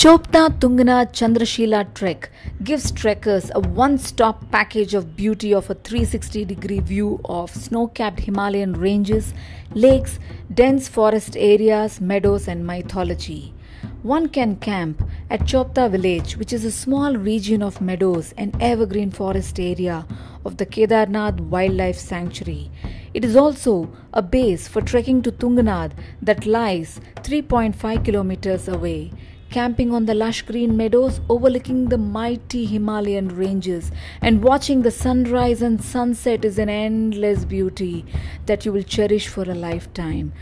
Chopta Tungnath Chandrashila trek gives trekkers a one-stop package of beauty of a 360-degree view of snow-capped Himalayan ranges, lakes, dense forest areas, meadows and mythology. One can camp at Chopta village, which is a small region of meadows and evergreen forest area of the Kedarnath Wildlife Sanctuary. It is also a base for trekking to Tungnath that lies 3.5 kilometers away. Camping on the lush green meadows overlooking the mighty Himalayan ranges and watching the sunrise and sunset is an endless beauty that you will cherish for a lifetime.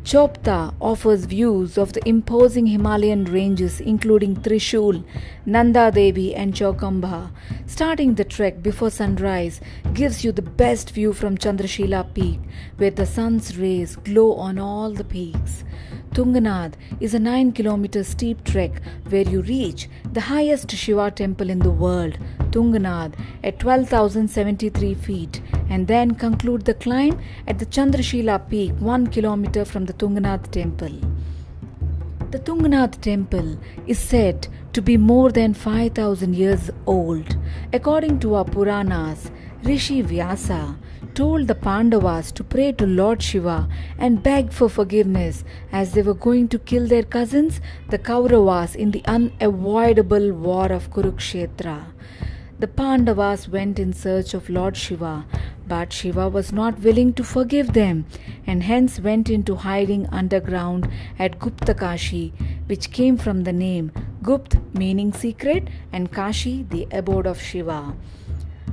Chopta offers views of the imposing Himalayan ranges including Trishul, Nanda Devi and Chokamba. Starting the trek before sunrise gives you the best view from Chandrashila peak where the sun's rays glow on all the peaks. Tungnath is a 9-kilometer steep trek where you reach the highest Shiva temple in the world, Tungnath, at 12,073 feet, and then conclude the climb at the Chandrashila peak 1 kilometer from the Tungnath temple. The Tungnath temple is said to be more than 5,000 years old. According to our Puranas, Rishi Vyasa told the Pandavas to pray to Lord Shiva and beg for forgiveness as they were going to kill their cousins, the Kauravas, in the unavoidable war of Kurukshetra. The Pandavas went in search of Lord Shiva, but Shiva was not willing to forgive them and hence went into hiding underground at Gupta Kashi, which came from the name Gupt meaning secret and Kashi the abode of Shiva.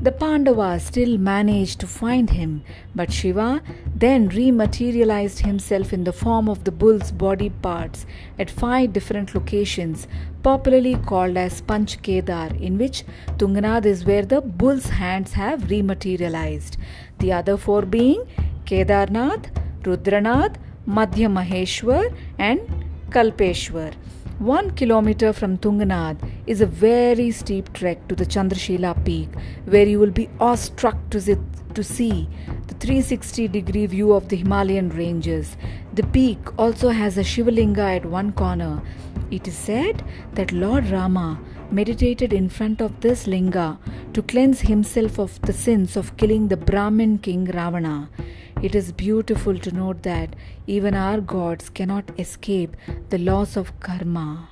The Pandavas still managed to find him, but Shiva then rematerialized himself in the form of the bull's body parts at 5 different locations, popularly called as Panch Kedar, in which Tungnath is where the bull's hands have rematerialized. The other 4 being Kedarnath, Rudranath, Madhya Maheshwar and Kalpeshwar. 1 kilometer from Tungnath is a very steep trek to the Chandrashila peak, where you will be awestruck to see the 360-degree view of the Himalayan ranges. The peak also has a Shivalinga at one corner. It is said that Lord Rama meditated in front of this linga to cleanse himself of the sins of killing the Brahmin king Ravana. It is beautiful to note that even our gods cannot escape the laws of karma.